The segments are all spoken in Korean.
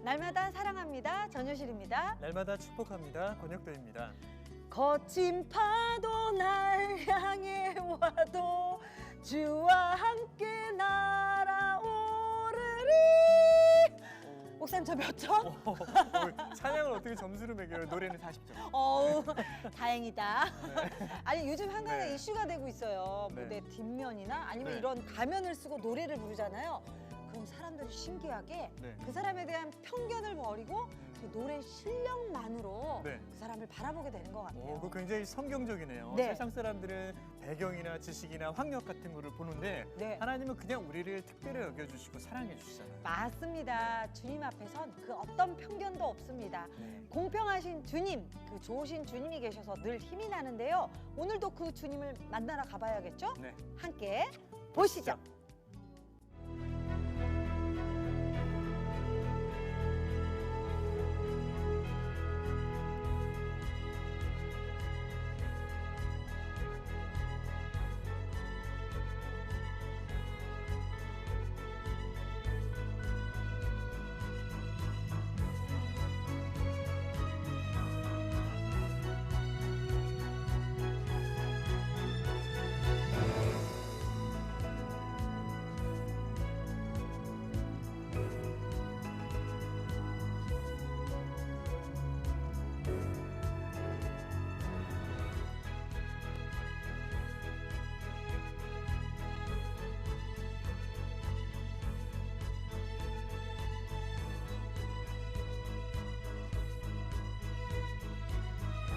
날마다 사랑합니다. 전효실입니다. 날마다 축복합니다. 권혁도입니다. 거친 파도 날 향해 와도 주와 함께 날아오르리. 목사님 저 몇 점? 찬양을 어떻게 점수를 매겨요? 노래는 40점. 어우, 다행이다. 아니 요즘 한 가지 네. 이슈가 되고 있어요. 네. 무대 뒷면이나 아니면 네. 이런 가면을 쓰고 노래를 부르잖아요. 그럼 사람들이 신기하게 네. 그 사람에 대한 편견을 버리고 그 노래 실력만으로 네. 그 사람을 바라보게 되는 것 같아요. 그거 굉장히 성경적이네요. 네. 세상 사람들은 배경이나 지식이나 학력 같은 거를 보는데 네. 하나님은 그냥 우리를 특별히 여겨주시고 사랑해 주시잖아요. 맞습니다. 주님 앞에선 그 어떤 편견도 없습니다. 네. 공평하신 주님, 그 좋으신 주님이 계셔서 늘 힘이 나는데요. 오늘도 그 주님을 만나러 가봐야겠죠? 네. 함께 보시죠.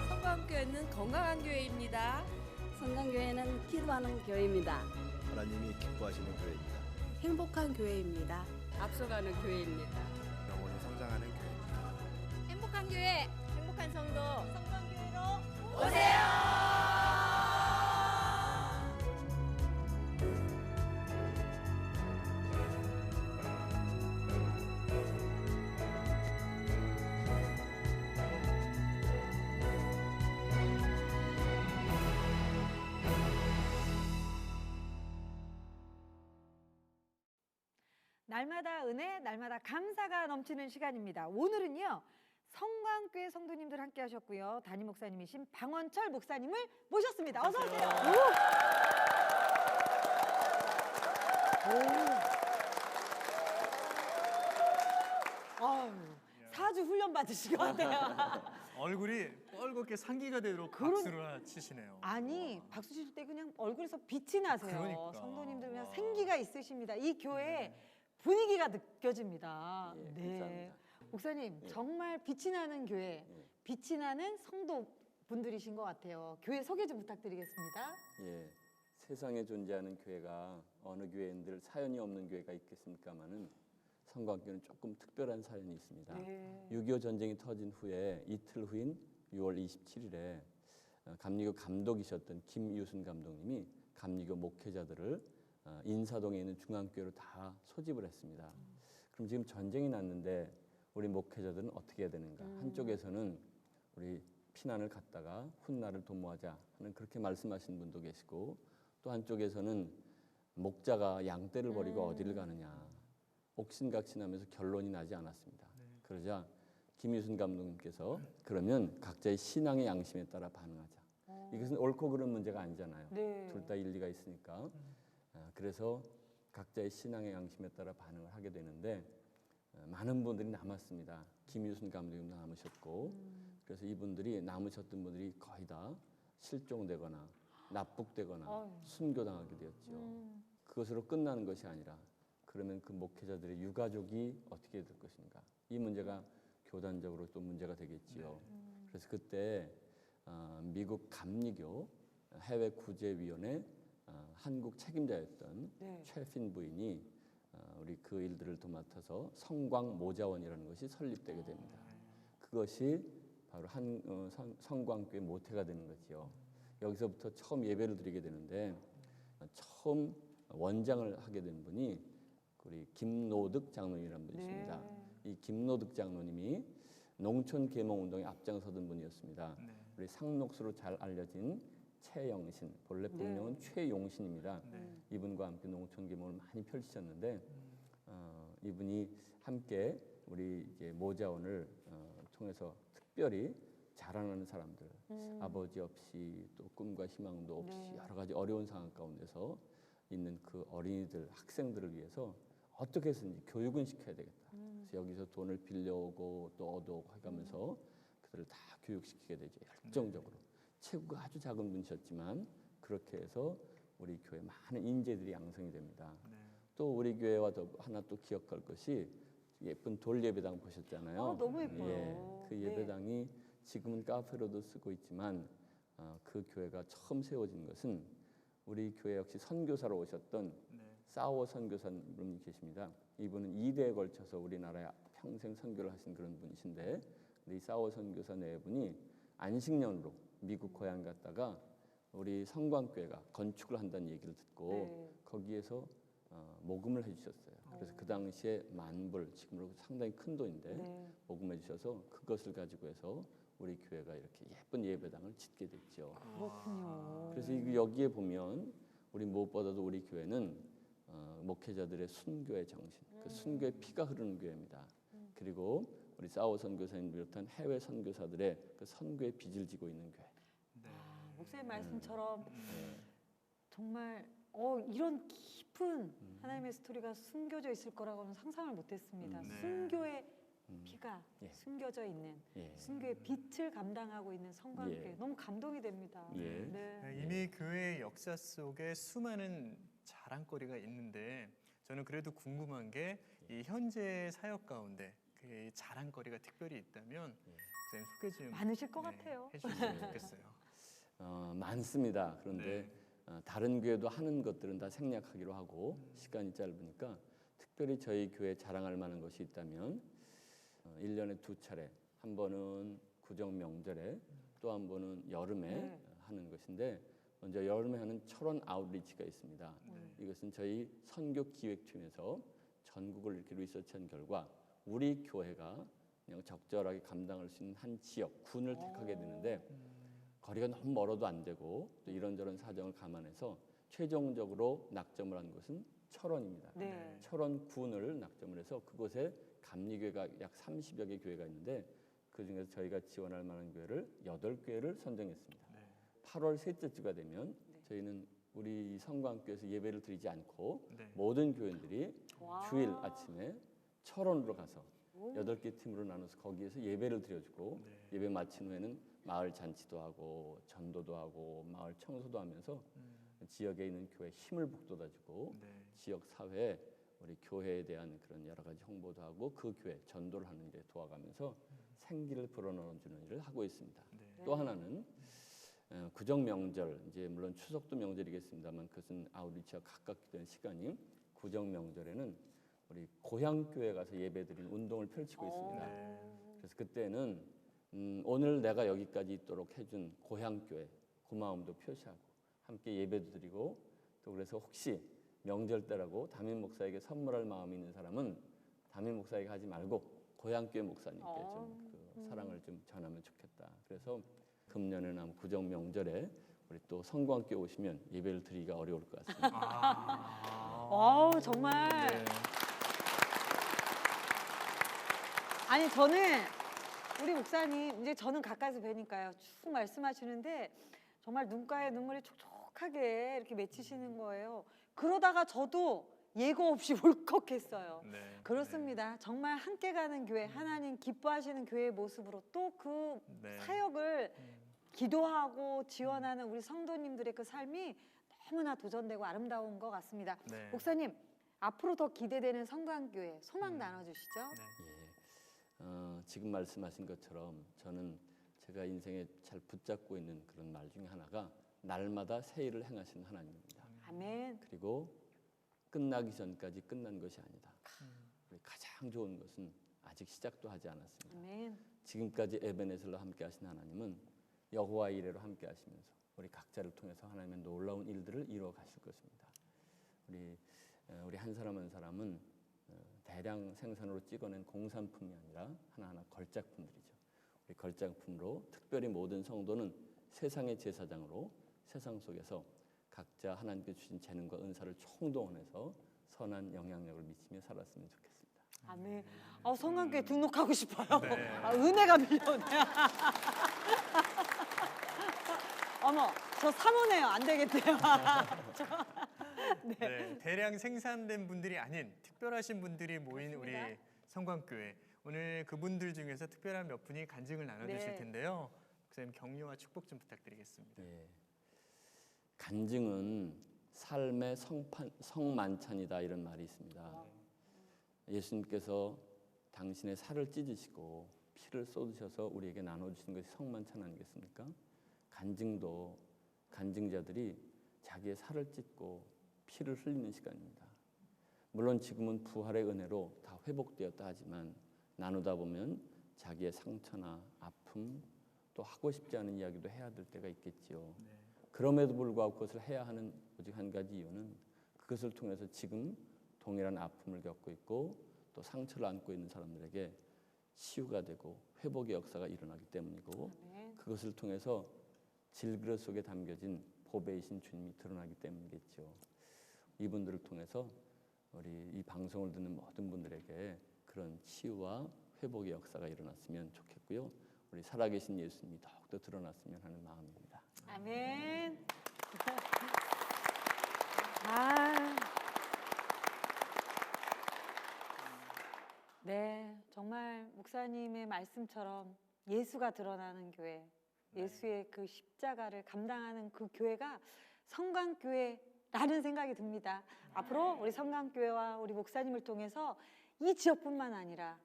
성광교회는 건강한 교회입니다. 성강교회는 기도하는 교회입니다. 하나님이 기뻐하시는 교회입니다. 행복한 교회입니다. 앞서가는 교회입니다. 영혼이 성장하는 교회입니다. 행복한 교회, 행복한 성도, 성광교회로 오세요. 날마다 은혜, 날마다 감사가 넘치는 시간입니다. 오늘은요, 성광교회 성도님들 함께 하셨고요. 담임 목사님이신 방원철 목사님을 모셨습니다. 어서 오세요. 아유, 4주 훈련 받으신 것 같아요. 얼굴이 뻘겋게 상기가 되도록 그런- 박수를 치시네요. 아니, 박수 칠 때 그냥 얼굴에서 빛이 나세요. 그러니까. 성도님들 그냥 와. 생기가 있으십니다. 이 교회 분위기가 느껴집니다. 예, 네. 감사합니다. 목사님, 예. 정말 빛이 나는 교회, 예. 빛이 나는 성도 분들이신 것 같아요. 교회 소개 좀 부탁드리겠습니다. 예, 세상에 존재하는 교회가 어느 교회인들 사연이 없는 교회가 있겠습니까마는 성광교회는 조금 특별한 사연이 있습니다. 네. 6.25 전쟁이 터진 후에 이틀 후인 6월 27일에 감리교 감독이셨던 김유순 감독님이 감리교 목회자들을 인사동에 있는 중앙교회로 다 소집을 했습니다. 그럼 지금 전쟁이 났는데 우리 목회자들은 어떻게 해야 되는가? 한쪽에서는 우리 피난을 갔다가 훗날을 도모하자 하는 그렇게 말씀하신 분도 계시고 또 한쪽에서는 목자가 양떼를 버리고 어디를 가느냐 옥신각신하면서 결론이 나지 않았습니다. 그러자 김유순 감독님께서 그러면 각자의 신앙의 양심에 따라 반응하자. 이것은 옳고 그른 문제가 아니잖아요. 네. 둘 다 일리가 있으니까. 그래서 각자의 신앙의 양심에 따라 반응을 하게 되는데 많은 분들이 남았습니다. 김유순 감독님도 남으셨고 그래서 이분들이 남으셨던 분들이 거의 다 실종되거나 납북되거나 어휴. 순교당하게 되었죠. 그것으로 끝나는 것이 아니라 그러면 그 목회자들의 유가족이 어떻게 될 것인가? 이 문제가 교단적으로 또 문제가 되겠지요. 그래서 그때 미국 감리교 해외 구제위원회 한국 책임자였던 네. 최핀 부인이 우리 그 일들을 도맡아서 성광 모자원이라는 것이 설립되게 됩니다. 그것이 바로 성광교회 모태가 되는 거지요. 여기서부터 처음 예배를 드리게 되는데 처음 원장을 하게 된 분이 우리 김노득 장로님이라는 분이십니다. 네. 이 김노득 장로님이 농촌 계몽 운동에 앞장서던 분이었습니다. 네. 우리 상록수로 잘 알려진 최영신, 본래 본명은 최용신입니다. 이분과 함께 농촌 계몽을 많이 펼치셨는데 이분이 함께 우리 이제 모자원을 통해서 특별히 자라나는 사람들, 아버지 없이 또 꿈과 희망도 없이 네. 여러 가지 어려운 상황 가운데서 있는 그 어린이들, 학생들을 위해서 어떻게 해서든지 교육은 시켜야 되겠다. 그래서 여기서 돈을 빌려오고 또 얻어오고 해가면서 그들을 다 교육시키게 되죠. 열정적으로. 체구가 아주 작은 분이셨지만 그렇게 해서 우리 교회 많은 인재들이 양성이 됩니다. 네. 또 우리 교회와 더 하나 또 기억할 것이 예쁜 돌 예배당 보셨잖아요. 너무 예뻐요. 예, 그 네. 예배당이 지금은 카페로도 쓰고 있지만 그 교회가 처음 세워진 것은 우리 교회 역시 선교사로 오셨던 네. 사워 선교사님이 계십니다. 이분은 2대에 걸쳐서 우리나라에 평생 선교를 하신 그런 분이신데 이 사워 선교사 네 분이 안식년으로 미국 고향 갔다가 우리 성광교회가 건축을 한다는 얘기를 듣고 네. 거기에서 모금을 해주셨어요. 그래서 그 당시에 10,000불, 지금으로 상당히 큰 돈인데 네. 모금해 주셔서 그것을 가지고 해서 우리 교회가 이렇게 예쁜 예배당을 짓게 됐죠. 그렇군요. 그래서 여기에 보면 우리 무엇보다도 우리 교회는 목회자들의 순교의 정신, 그 순교의 피가 흐르는 교회입니다. 그리고 우리 사워 선교사님 비롯한 해외 선교사들의 그 선교의 빚을 지고 있는 교회. 네. 목사님 말씀처럼 네. 정말 이런 깊은 하나님의 스토리가 숨겨져 있을 거라고는 상상을 못했습니다. 네. 순교의 피가 예. 숨겨져 있는 예. 순교의 빛을 감당하고 있는 성관교회 예. 너무 감동이 됩니다. 예. 네. 이미 교회의 역사 속에 수많은 자랑거리가 있는데 저는 그래도 궁금한 게 이 현재 사역 가운데 그 자랑거리가 특별히 있다면 선생님 소개 좀 많으실 것 같아요. 해주셨으면 좋겠어요. 많습니다. 그런데 네. 다른 교회도 하는 것들은 다 생략하기로 하고 시간이 짧으니까 특별히 저희 교회 자랑할 만한 것이 있다면 1년에 2차례, 한 번은 구정 명절에 또 한 번은 여름에 네. 하는 것인데 먼저 여름에 하는 철원 아웃리치가 있습니다. 네. 이것은 저희 선교 기획팀에서 전국을 이렇게 리서치한 결과 우리 교회가 그냥 적절하게 감당할 수 있는 한 지역, 군을 택하게 되는데 거리가 너무 멀어도 안 되고 또 이런저런 사정을 감안해서 최종적으로 낙점을 한 곳은 철원입니다. 네. 철원 군을 낙점을 해서 그곳에 감리교회가 약 30여 개 교회가 있는데 그중에서 저희가 지원할 만한 교회를 8교회를 선정했습니다. 네. 8월 셋째 주가 되면 저희는 우리 성광교회에서 예배를 드리지 않고 네. 모든 교인들이 와. 주일 아침에 철원으로 가서 오. 8개 팀으로 나눠서 거기에서 예배를 드려주고 네. 예배 마친 후에는 마을 잔치도 하고 전도도 하고 마을 청소도 하면서 지역에 있는 교회 힘을 북돋아주고 네. 지역 사회에 우리 교회에 대한 그런 여러 가지 홍보도 하고 그 교회 전도를 하는 일에 도와가면서 생기를 불어넣어주는 일을 하고 있습니다. 네. 또 하나는 구정 명절, 이제 물론 추석도 명절이겠습니다만 그것은 아우리치와 가깝게 된 시간이 구정 명절에는 우리 고향 교회 가서 예배드리는 운동을 펼치고 있습니다. 그래서 그때는 오늘 내가 여기까지 있도록 해준 고향 교회 고마움도 표시하고 함께 예배도 드리고 또 그래서 혹시 명절 때라고 담임 목사에게 선물할 마음이 있는 사람은 담임 목사에게 하지 말고 고향 교회 목사님께 좀 그 사랑을 좀 전하면 좋겠다. 그래서 금년에는 아마 구정 명절에 우리 또 성광교회 오시면 예배를 드리기가 어려울 것 같습니다. 정말. 네. 아니 저는 우리 목사님 이제 저는 가까이서 뵈니까요 쭉 말씀하시는데 정말 눈가에 눈물이 촉촉하게 이렇게 맺히시는 거예요. 그러다가 저도 예고 없이 울컥했어요. 네. 그렇습니다. 정말 함께 가는 교회, 하나님 기뻐하시는 교회의 모습으로 또 그 네. 사역을 기도하고 지원하는 우리 성도님들의 그 삶이 너무나 도전되고 아름다운 것 같습니다. 네. 목사님 앞으로 더 기대되는 성광교회 소망 나눠주시죠. 네. 예, 지금 말씀하신 것처럼 저는 제가 인생에 잘 붙잡고 있는 그런 말 중에 하나가 날마다 새 일을 행하시는 하나님입니다. 아멘. 그리고 끝나기 전까지 끝난 것이 아니다. 우리 가장 좋은 것은 아직 시작도 하지 않았습니다. 아멘. 지금까지 에베네셀로 함께 하신 하나님은 여호와 이레로 함께 하시면서 우리 각자를 통해서 하나님의 놀라운 일들을 이루어 가실 것입니다. 우리 한 사람 한 사람은 대량 생산으로 찍어낸 공산품이 아니라 하나하나 걸작품들이죠. 우리 걸작품으로 특별히 모든 성도는 세상의 제사장으로 세상 속에서 각자 하나님께 주신 재능과 은사를 총동원해서 선한 영향력을 미치며 살았으면 좋겠습니다. 아멘. 성관교회 등록하고 싶어요. 네. 은혜가 밀려오네. 어머, 저 사모네요. 안 되겠대요. 네, 대량 생산된 분들이 아닌 특별하신 분들이 모인 우리 성광교회. 오늘 그분들 중에서 특별한 몇 분이 간증을 나눠주실 네. 텐데요. 목사님 격려와 축복 좀 부탁드리겠습니다. 예. 간증은 삶의 성만찬이다 이런 말이 있습니다. 예수님께서 당신의 살을 찢으시고 피를 쏟으셔서 우리에게 나눠주신 것이 성만찬 아니겠습니까? 간증도 간증자들이 자기의 살을 찢고 피를 흘리는 시간입니다. 물론 지금은 부활의 은혜로 다 회복되었다 하지만 나누다 보면 자기의 상처나 아픔 또 하고 싶지 않은 이야기도 해야 될 때가 있겠지요. 그럼에도 불구하고 그것을 해야 하는 오직 한 가지 이유는 그것을 통해서 지금 동일한 아픔을 겪고 있고 또 상처를 안고 있는 사람들에게 치유가 되고 회복의 역사가 일어나기 때문이고 그것을 통해서 질그릇 속에 담겨진 보배이신 주님이 드러나기 때문이겠죠. 이분들을 통해서 우리 이 방송을 듣는 모든 분들에게 그런 치유와 회복의 역사가 일어났으면 좋겠고요. 우리 살아계신 예수님이 더욱더 드러났으면 하는 마음입니다. 아멘. 네, 정말 목사님의 말씀처럼 예수가 드러나는 교회, 예수의 그 십자가를 감당하는 그 교회가 성광교회라는 생각이 듭니다. 앞으로 우리 성광교회와 우리 목사님을 통해서 이 지역뿐만 아니라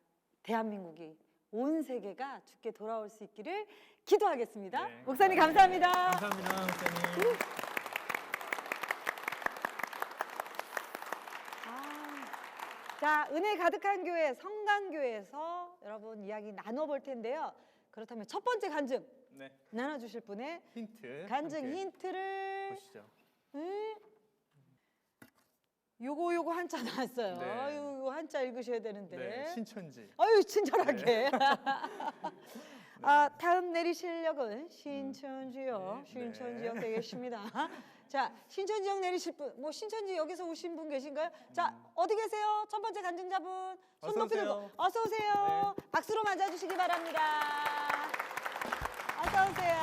대한민국이 온 세계가 주께 돌아올 수 있기를 기도하겠습니다. 네. 목사님 감사합니다. 감사합니다, 목사님. 자, 은혜 가득한 교회 성강교회에서 여러분 이야기 나눠볼 텐데요. 그렇다면 첫 번째 간증 네, 나눠주실 분의 힌트. 간증 함께 힌트를 보시죠. 요거 한자 나왔어요. 네. 요거 한자 읽으셔야 되는데. 네, 신천지. 아유 친절하게. 다음 내리실 역은 신천지역, 네. 신천지역 되겠습니다. 자, 신천지역 내리실 분, 뭐 신천지 여기서 오신 분 계신가요? 자, 어디 계세요? 첫 번째 간증자분 손 어서 높이 들고 오세요. 어서 오세요. 박수로 맞아주시기 바랍니다. 어서 오세요.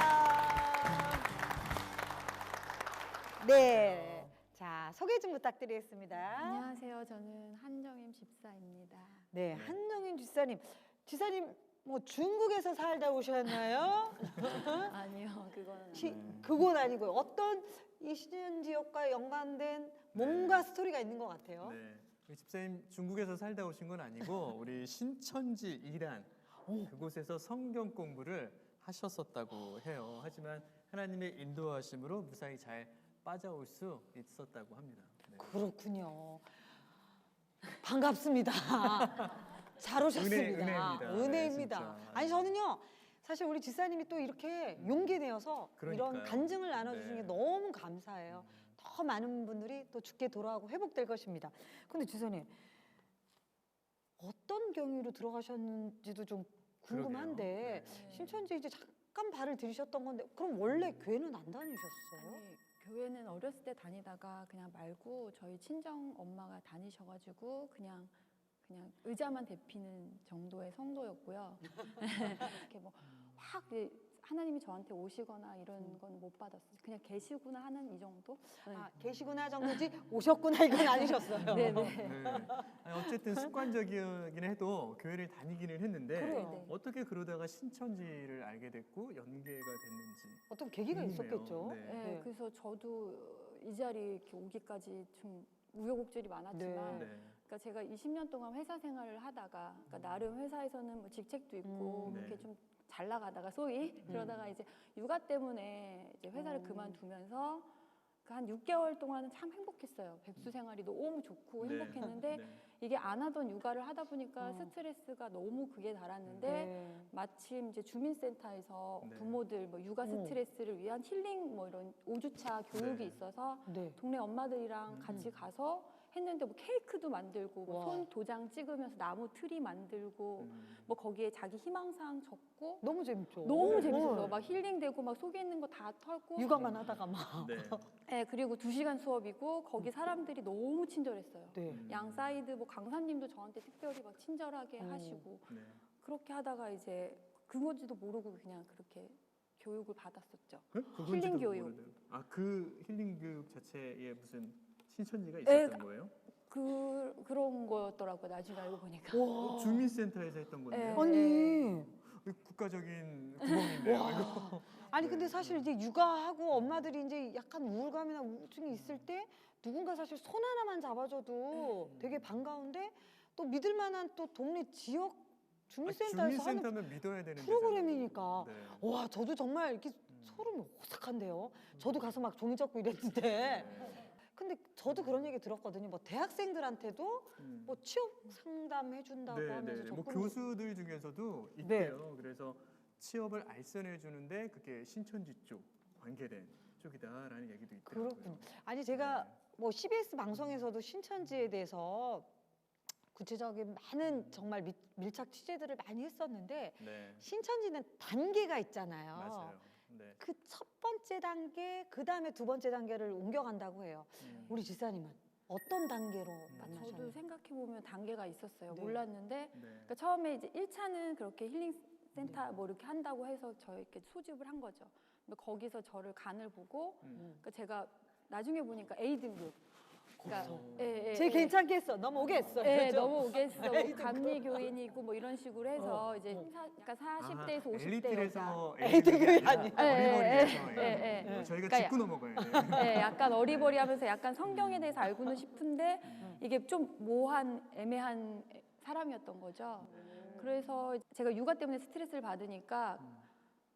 네, 자 소개 좀 부탁드리겠습니다. 안녕하세요. 저는 한정임 집사입니다. 네, 한정인 지사님 뭐 중국에서 살다 오셨나요? 아니요, 그거는 그건 아니고요. 어떤 이 신천 지역과 연관된 뭔가 스토리가 있는 것 같아요. 네, 우리 집사님 중국에서 살다 오신 건 아니고 우리 신천지 이란 그곳에서 성경 공부를 하셨었다고 해요. 하지만 하나님의 인도하심으로 무사히 잘 빠져올 수 있었다고 합니다. 네. 그렇군요. 반갑습니다. 잘 오셨습니다. 은혜입니다. 은혜입니다. 네, 진짜. 아니 저는요. 사실 우리 지사님이 또 이렇게 용기 내어서 이런 그러니까요. 간증을 나눠주신 게 네. 너무 감사해요. 더 많은 분들이 또 죽게 돌아오고 회복될 것입니다. 근데 지사님 어떤 경위로 들어가셨는지도 좀 궁금한데 그러게요. 네. 신천지 이제 잠깐 발을 들이셨던 건데 그럼 원래 교회는 안 다니셨어요? 아니, 교회는 어렸을 때 다니다가 그냥 말고 저희 친정 엄마가 다니셔가지고 그냥 의자만 대피는 정도의 성도였고요. 이렇게 뭐 확 하나님이 저한테 오시거나 이런 건 못 받았어요. 그냥 계시구나 하는 이 정도? 네. 계시구나 정도지 오셨구나 이건 아니셨어요. 네네. 네. 아니, 어쨌든 습관적이긴 해도 교회를 다니기는 했는데 그래요. 어떻게 그러다가 신천지를 알게 됐고 연계가 됐는지 어떤 계기가 궁금해요. 있었겠죠. 네. 네, 그래서 저도 이 자리에 이렇게 오기까지 좀 우여곡절이 많았지만 네. 그러니까 제가 20년 동안 회사 생활을 하다가 그러니까 나름 회사에서는 뭐 직책도 있고 네. 이렇게 좀 잘 나가다가 소위 그러다가 이제 육아 때문에 이제 회사를 그만두면서 그 한 6개월 동안은 참 행복했어요. 백수 생활이 너무 좋고 네. 행복했는데 네. 이게 안 하던 육아를 하다 보니까 스트레스가 너무 극에 달았는데 네. 마침 이제 주민센터에서 네. 부모들 뭐 육아 스트레스를 위한 힐링 뭐 이런 5주차 교육이 네. 있어서 네. 동네 엄마들이랑 같이 가서 했는데 뭐 케이크도 만들고 뭐 와. 손 도장 찍으면서 나무 트리 만들고 뭐 거기에 자기 희망사항 적고 너무 재밌죠. 너무 네. 재밌었어요. 막 힐링되고 막 속에 있는 거 다 털고 육아만 하다가 막. 네. 네, 그리고 2시간 수업이고 거기 사람들이 너무 친절했어요. 네. 양 사이드 뭐 강사님도 저한테 특별히 막 친절하게 하시고 네. 그렇게 하다가 이제 그건지도 모르고 그냥 그렇게 교육을 받았었죠. 그건지도 힐링 교육. 모르네요. 아, 그 힐링 교육 자체에 무슨 신천지가 네, 있었던 거예요? 그런 거였더라고요. 나중에 알고 보니까. 와. 주민센터에서 했던 건데요. 네. 아니. 이거 국가적인 구멍인데요. 이거. 아니 근데 사실 이제 육아하고 엄마들이 이제 약간 우울감이나 우울증이 있을 때 누군가 사실 손 하나만 잡아줘도 되게 반가운데 또 믿을 만한 또 동네 지역 주민센터에서 하는 주민센터면 믿어야 되는 프로그램이니까. 데잖아요. 네. 와 저도 정말 이렇게 소름이 오싹한데요. 저도 가서 막 종이 접고 이랬는데 근데 저도 그런 얘기 들었거든요. 뭐 대학생들한테도 뭐 취업 상담해 준다고 하면서 뭐 접근- 교수들 중에서도 네. 있대요. 그래서 취업을 알선해 주는데 그게 신천지 쪽 관계된 쪽이다라는 얘기도 있더라고요. 그렇군요. 아니 제가 뭐 CBS 방송에서도 신천지에 대해서 구체적인 많은 정말 밀착 취재들을 많이 했었는데 네. 신천지는 단계가 있잖아요. 맞아요. 네. 그 첫 번째 단계, 그 다음에 두 번째 단계를 옮겨간다고 해요. 우리 지사님은 어떤 단계로 저도 만나셨나요? 생각해 보면 단계가 있었어요. 네. 몰랐는데 네. 그러니까 처음에 이제 1차는 그렇게 힐링 센터 뭐 이렇게 한다고 해서 저에게 소집을 한 거죠. 근데 거기서 저를 간을 보고 그러니까 제가 나중에 보니까 A 등급. 그러니까 제 괜찮게 했어. 넘어오겠어. 네, 그죠? 너무 오겠어. A 뭐 등급. 감리 교인이고 뭐 이런 식으로 해서 이제 그러니까 40대에서 50대 여자. 엘리트에서 A 등급이 아니에요. 어리버리해서 예. 저희가 그러니까 짚고 넘어가야 돼요. 네, 약간 어리버리하면서 약간 성경에 대해서 알고는 싶은데 이게 좀 모호한 애매한 사람이었던 거죠. 그래서 제가 육아 때문에 스트레스를 받으니까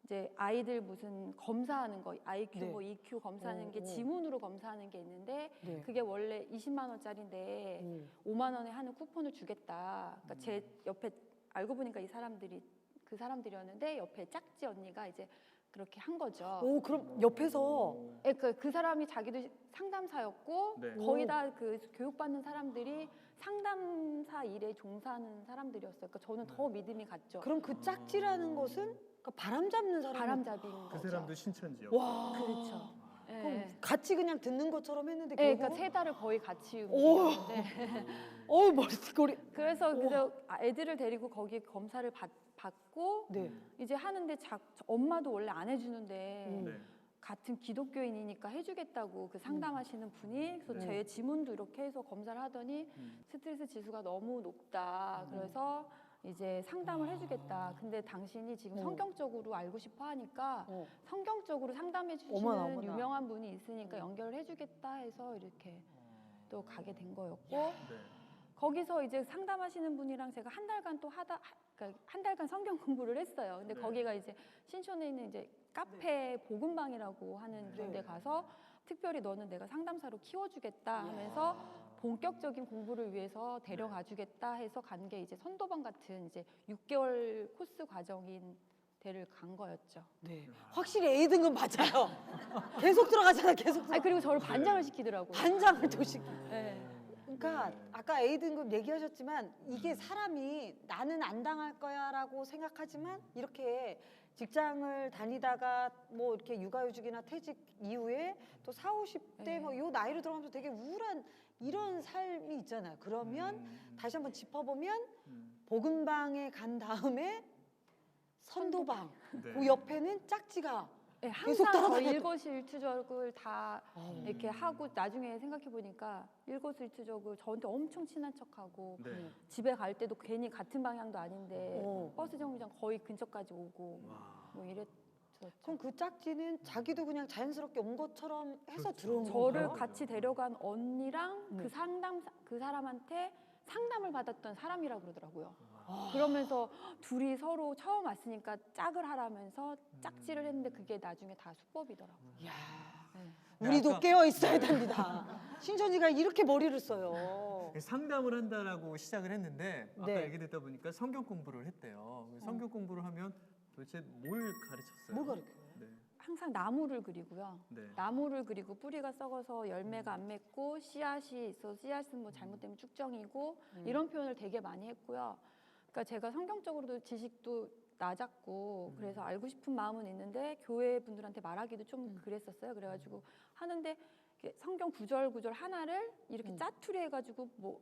이제 아이들 무슨 검사하는 거 IQ 네. 뭐 EQ 검사하는 게 오. 지문으로 검사하는 게 있는데 네. 그게 원래 20만 원짜리인데 5만 원에 하는 쿠폰을 주겠다. 그러니까 제 옆에 알고 보니까 이 사람들이 그 사람들이었는데 옆에 짝지 언니가 이제 그렇게 한 거죠. 오, 그럼 옆에서 예, 그 사람이 자기도 상담사였고 네. 거의 다 그 교육받는 사람들이 상담사 일에 종사하는 사람들이었어요. 그러니까 저는 더 믿음이 갔죠. 그럼 그 짝지라는 것은 그러니까 바람 잡는 사람. 바람잡이인 그 거죠. 사람도 신천지요. 와. 그렇죠. 예. 그럼 같이 그냥 듣는 것처럼 했는데 예, 결국. 그러니까 세 달을 거의 같이 오. 움직였는데 머리꼬리. 그래서 애들을 데리고 거기 검사를 받고 네. 이제 하는데 엄마도 원래 안 해주는데 네. 같은 기독교인이니까 해주겠다고 그 상담하시는 분이 그래서 네. 제 지문도 이렇게 해서 검사를 하더니 스트레스 지수가 너무 높다. 그래서 이제 상담을 해주겠다. 근데 당신이 지금 성경적으로 알고 싶어 하니까 성경적으로 상담해 주시는 어머나. 유명한 분이 있으니까 연결을 해주겠다 해서 이렇게 또 가게 된 거였고 네. 거기서 이제 상담하시는 분이랑 제가 한 달간 또 그러니까 한 달간 성경 공부를 했어요. 근데 네. 거기가 이제 신촌에 있는 이제 카페 복음방이라고 하는 그런 데 가서 특별히 너는 내가 상담사로 키워주겠다 하면서 본격적인 공부를 위해서 데려가 주겠다 해서 간 게 이제 선도반 같은 이제 6개월 코스 과정인 데를 간 거였죠. 네. 확실히 A 등급 맞아요. 계속 들어가잖아. 계속. 아니 그리고 저를 반장을 시키더라고요. 반장을 또 시키. 네. 그러니까 아까 A 등급 얘기하셨지만 이게 사람이 나는 안 당할 거야라고 생각하지만 이렇게 직장을 다니다가 뭐 이렇게 육아휴직이나 퇴직 이후에 또 40, 50대 뭐 요 나이로 들어가면서 되게 우울한 이런 삶이 있잖아요. 그러면 다시 한번 짚어보면 복음방에 간 다음에 선도방 네. 그 옆에는 짝지가 네, 계속 항상 따라다녔던- 거의 일거수일투족을 다 이렇게 하고 나중에 생각해 보니까 일거수일투족을 저한테 엄청 친한 척하고 네. 집에 갈 때도 괜히 같은 방향도 아닌데 어. 버스 정류장 거의 근처까지 오고 뭐 이랬었죠. 그럼 그 짝지는 자기도 그냥 자연스럽게 온 것처럼 해서 그렇죠. 들어온 저를 거예요? 같이 데려간 언니랑 네. 그 사람한테 상담을 받았던 사람이라고 그러더라고요. 그러면서 둘이 서로 처음 왔으니까 짝을 하라면서 짝지를 했는데 그게 나중에 다 수법이더라고요. 이야, 네. 우리도 아까- 깨어 있어야 됩니다. 신천지가 이렇게 머리를 써요. 상담을 한다라고 시작을 했는데 아까 네. 얘기 듣다 보니까 성경 공부를 했대요. 성경 공부를 하면 도대체 뭘 가르쳤어요? 뭘 가르쳐요? 네. 항상 나무를 그리고요. 네. 나무를 그리고 뿌리가 썩어서 열매가 안 맺고 씨앗이 있어 씨앗은 뭐 잘못되면 쭉정이고 이런 표현을 되게 많이 했고요. 그러니까 제가 성경적으로도 지식도 낮았고 그래서 알고 싶은 마음은 있는데 교회 분들한테 말하기도 좀 그랬었어요. 그래가지고 하는데 이렇게 성경 구절 하나를 이렇게 짜투리 해가지고 뭐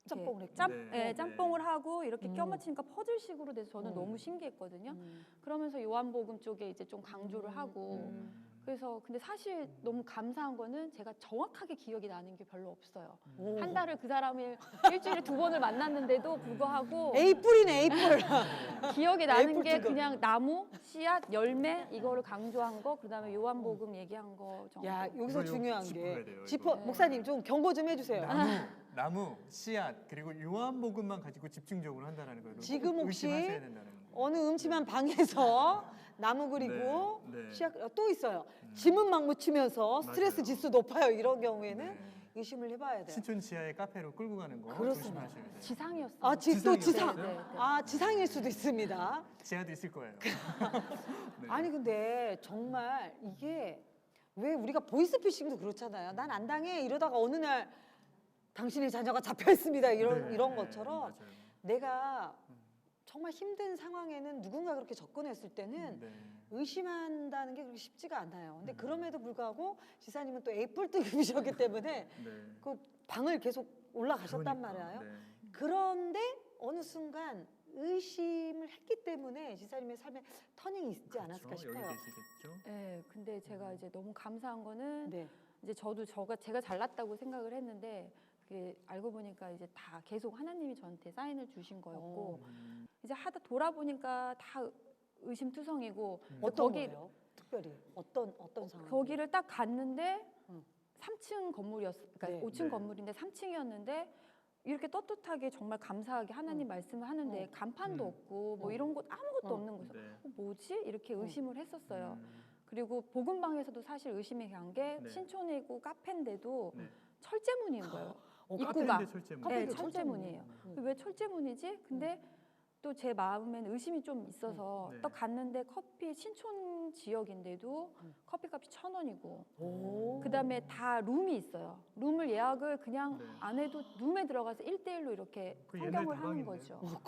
이렇게 짬뽕을 했죠. 네. 짬뽕을 하고 이렇게 껴맞추니까 퍼즐식으로 돼서 저는 너무 신기했거든요. 그러면서 요한복음 쪽에 이제 좀 강조를 하고 그래서 근데 사실 너무 감사한 거는 제가 정확하게 기억이 나는 게 별로 없어요. 한 달을 그 사람을 일주일에 2번을 만났는데도 불구하고 A뿔이네, A뿔. 기억이 나는 A뿔 게 지금. 그냥 나무, 씨앗, 열매 이거를 강조한 거, 그다음에 요한복음 얘기한 거 정도. 야, 여기서 이거 중요한 짚어야 게 돼요, 짚어 이거. 목사님 좀 경고 좀 해주세요. 나무, 씨앗 그리고 요한복음만 가지고 집중적으로 한다는 거예요. 지금 꼭 혹시 의심하셔야 된다는 거예요. 어느 음침한 방에서 나무 그리고 네, 네. 씨앗 또 있어요. 지문 막 묻히면서 스트레스 맞아요. 지수 높아요. 이런 경우에는 네. 의심을 해봐야 돼요. 신촌 지하의 카페로 끌고 가는 거 그렇습니다. 조심하셔야 돼요. 지상이었어요. 아, 또 지상. 지상이었어요? 네, 네. 아, 지상일 수도 있습니다. 지하도 있을 거예요. 네. 아니 근데 정말 이게 왜 우리가 보이스피싱도 그렇잖아요. 난 안 당해 이러다가 어느 날 당신의 자녀가 잡혀 있습니다. 이런 네, 이런 네, 것처럼 맞아요. 내가 정말 힘든 상황에는 누군가 그렇게 접근했을 때는 네. 의심한다는 게 그렇게 쉽지가 않아요. 근데 그럼에도 불구하고 지사님은 또 A뿔등이셨기 때문에 네. 그 방을 계속 올라가셨단 그러니까, 말이에요. 네. 그런데 어느 순간 의심을 했기 때문에 지사님의 삶에 터닝이 있지 않았을까 그렇죠. 싶어요. 여기 계시겠죠. 네, 근데 제가 이제 너무 감사한 거는 네. 이제 저도 제가 잘났다고 생각을 했는데 그게 알고 보니까 이제 다 계속 하나님이 저한테 사인을 주신 거였고 이제 하다 돌아보니까 다 의심투성이고 어떤 거기 거예요? 특별히 어떤 상황? 거기를 딱 갔는데 음. 3층 건물이었어. 그러니까 네. 5층 네. 건물인데 3층이었는데 이렇게 떳떳하게 정말 감사하게 하나님 말씀을 하는데 간판도 없고 뭐 이런 것 아무것도 없는 거죠. 네. 뭐지? 이렇게 의심을 했었어요. 음. 그리고 복음방에서도 사실 의심이 간 게 네. 신촌이고 카페인데도 네. 철제문인 거예요. 입구가. 카페인데 철제문. 네, 카페인데 철제문이에요. 왜 철제문이지? 근데 또 제 마음엔 의심이 좀 있어서 네. 또 갔는데 커피 신촌 지역인데도 커피값이 1,000원이고 오. 그다음에 다 룸이 있어요. 룸을 예약을 그냥 네. 안 해도 룸에 들어가서 1대1로 이렇게 그 옛날 성경을 하는 다방인데요. 거죠.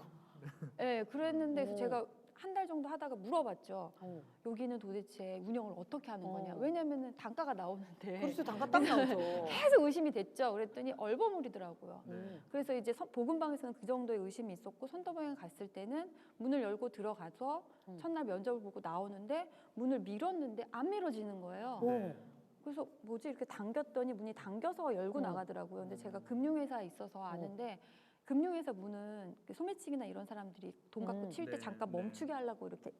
네, 그랬는데 오. 제가 한 달 정도 하다가 물어봤죠. 어. 여기는 도대체 운영을 어떻게 하는 거냐. 어. 왜냐면은 단가가 나오는데 그래서 단가 딱 나오죠. 계속 의심이 됐죠. 그랬더니 얼버무리더라고요. 네. 그래서 이제 복음방에서는 그 정도의 의심이 있었고 선도방에 갔을 때는 문을 열고 들어가서 첫날 면접을 보고 나오는데 문을 밀었는데 안 밀어지는 거예요. 네. 그래서 뭐지 이렇게 당겼더니 문이 당겨서 열고 나가더라고요. 근데 제가 금융회사에 있어서 아는데 금융회사 문은 소매치기나 이런 사람들이 돈 갖고 칠 때 네, 잠깐 네. 멈추게 하려고 이렇게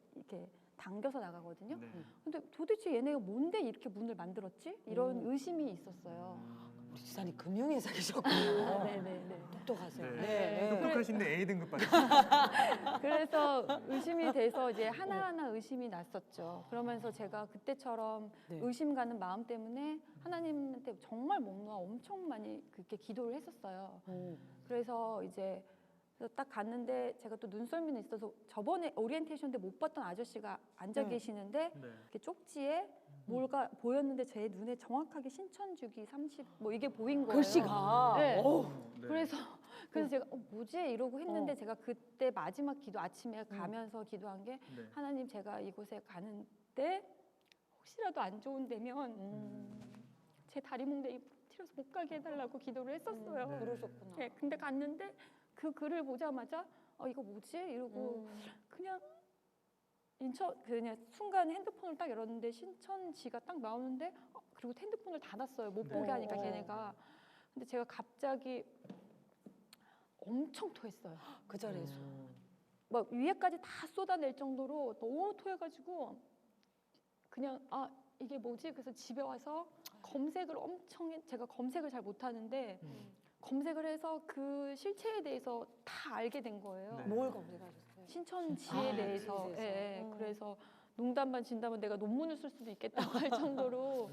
당겨서 나가거든요. 네. 근데 도대체 얘네가 뭔데 이렇게 문을 만들었지? 이런 의심이 있었어요. 우리 지사님 금융회사 계셨군요. 네네네. 똑똑하세요. 네. 네. 똑똑하신데 A 등급 받으셨어요. 그래서 의심이 돼서 이제 하나하나 의심이 났었죠. 그러면서 제가 그때처럼 네. 의심 가는 마음 때문에 하나님한테 정말 목 놓아 엄청 많이 그렇게 기도를 했었어요. 그래서 이제 그래서 딱 갔는데 제가 또 눈썰미는 있어서 저번에 오리엔테이션 때 못 봤던 아저씨가 앉아 계시는데 네. 이렇게 쪽지에 뭐가 보였는데 제 눈에 정확하게 신천주기 30 뭐 이게 보인 거예요. 글씨가. 네. 어우. 네. 그래서 제가 뭐지 이러고 했는데 제가 그때 마지막 기도 아침에 가면서 기도한 게 네. 하나님 제가 이곳에 가는데 혹시라도 안 좋은 데면 제 다리 몽둥이 부러뜨려서 못 가게 해달라고 기도를 했었어요. 네. 그러셨구나. 네, 근데 갔는데 그 글을 보자마자 이거 뭐지 이러고 그냥 그냥 순간 핸드폰을 딱 열었는데 신천지가 딱 나오는데 그리고 핸드폰을 닫았어요. 못 보게 하니까 걔네가. 근데 제가 갑자기 엄청 토했어요. 그 자리에서. 막 위에까지 다 쏟아낼 정도로 너무 토해가지고 그냥 이게 뭐지? 그래서 집에 와서 검색을 제가 검색을 잘 못하는데 검색을 해서 그 실체에 대해서 다 알게 된 거예요. 네. 뭘 검색하셨어요? 신천지에 대해서. 지에 대해서. 그래서 농담반 진담은 내가 논문을 쓸 수도 있겠다고 할 정도로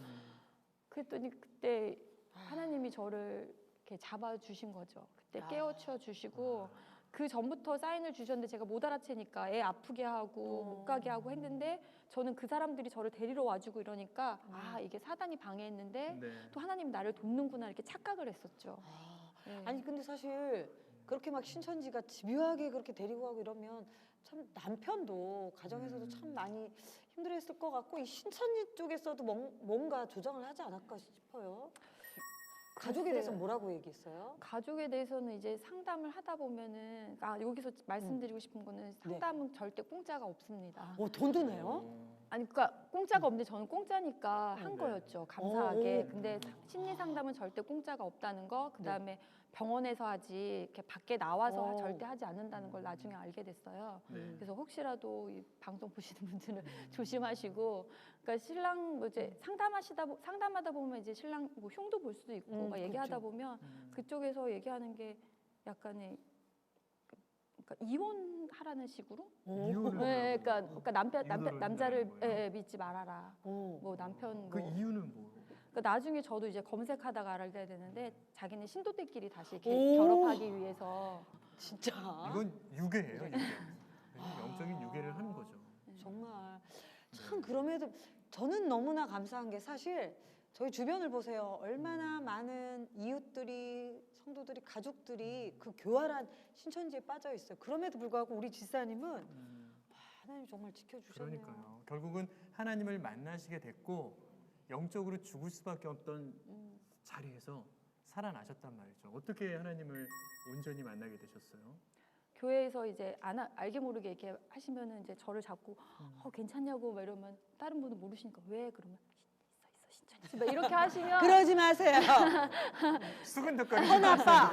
그랬더니 그때 하나님이 저를 이렇게 잡아주신 거죠. 그때 깨우쳐 주시고 그 전부터 사인을 주셨는데 제가 못 알아채니까 애 아프게 하고 못 가게 하고 했는데 저는 그 사람들이 저를 데리러 와주고 이러니까 아 이게 사단이 방해했는데 네. 또 하나님 나를 돕는구나 이렇게 착각을 했었죠. 네. 아니 근데 사실 그렇게 막 신천지가 집요하게 그렇게 데리고 가고 이러면 참 남편도 가정에서도 참 많이 힘들었을 것 같고 이 신천지 쪽에서도 뭔가 조정을 하지 않을까 싶어요. 가족에 대해서 뭐라고 얘기했어요? 가족에 대해서는 이제 상담을 하다 보면은 여기서 말씀드리고 싶은 거는 상담은 절대 공짜가 없습니다. 돈도 내요? 아니 그러니까 공짜가 없는데 저는 공짜니까 한 거였죠. 감사하게. 근데 심리 상담은 절대 공짜가 없다는 거. 그다음에 병원에서 하지 이렇게 밖에 나와서 절대 하지 않는다는 걸 나중에 알게 됐어요. 네. 그래서 혹시라도 이 방송 보시는 분들은 조심하시고, 그러니까 신랑 뭐 이제 상담하다 보면 이제 신랑 뭐 흉도 볼 수도 있고 막 얘기하다 그렇죠. 보면 그쪽에서 얘기하는 게 약간의 그러니까 이혼하라는 식으로. 이유를 네, 그러니까 남자를 이유를 거예요? 믿지 말아라. 뭐 남편 그 뭐. 이유는 뭐? 그러니까 나중에 저도 이제 검색하다가 알아야 되는데 자기는 신도들끼리 다시 결합하기 위해서. 진짜 이건 유괴예요, 유괴. 영적인 유괴를 하는 거죠. 정말 참 그럼에도 저는 너무나 감사한 게 사실 저희 주변을 보세요. 얼마나 많은 이웃들이 성도들이 가족들이 그 교활한 신천지에 빠져 있어요. 그럼에도 불구하고 우리 집사님은 하나님 정말 지켜주셨네요. 그러니까요. 결국은 하나님을 만나시게 됐고 영적으로 죽을 수밖에 없던 자리에서 살아나셨단 말이죠. 어떻게 하나님을 온전히 만나게 되셨어요? 교회에서 이제 알게 모르게 이렇게 하시면은 이제 저를 자꾸 괜찮냐고 막 이러면 다른 분은 모르시니까 왜 그러면 있어 신천지 막 이렇게 하시면 그러지 마세요. 수근덕거리지 헌 아빠.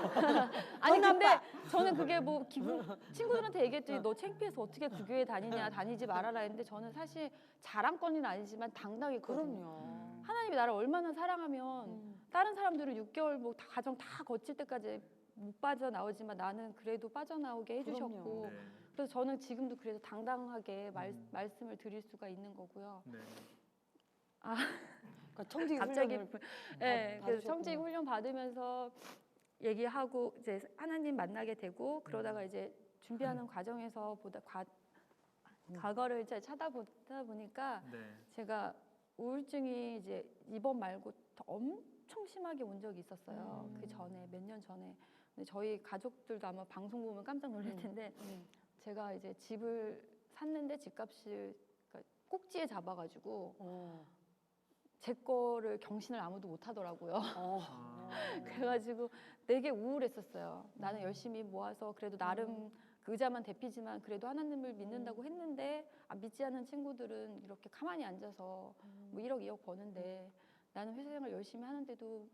아니 근데 저는 그게 뭐 친구들한테 얘기했더니 너 창피해서 어떻게 그 교회 다니냐 다니지 말아라 했는데 저는 사실 자랑거리는 아니지만 당당했거든요. 그럼요. 하나님이 나를 얼마나 사랑하면 다른 사람들은 6개월 뭐 가정 다 거칠 때까지 못 빠져나오지만 나는 그래도 빠져나오게 해주셨고 그럼요. 네. 그래서 저는 지금도 그래서 당당하게 말씀을 드릴 수가 있는 거고요. 네. 그러니까 청지기 갑자기 훈련을 네, 그래서 받으셨구나. 청지기 훈련 받으면서 얘기하고 이제 하나님 만나게 되고 그러다가 이제 준비하는 과정에서 과거를 이제 찾아보다 보니까 네. 제가 우울증이 이제 이번 말고 더 엄청 심하게 온 적이 있었어요. 그 전에 몇 년 전에. 근데 저희 가족들도 아마 방송 보면 깜짝 놀랄 텐데 제가 이제 집을 샀는데 집값을 그러니까 꼭지에 잡아가지고 제 거를 경신을 아무도 못 하더라고요. 그래가지고 되게 우울했었어요. 나는 열심히 모아서 그래도 나름 그 의자만 대피지만 그래도 하나님을 믿는다고 했는데 믿지 않는 친구들은 이렇게 가만히 앉아서 뭐 1억 2억 버는데 나는 회사 생활 열심히 하는데도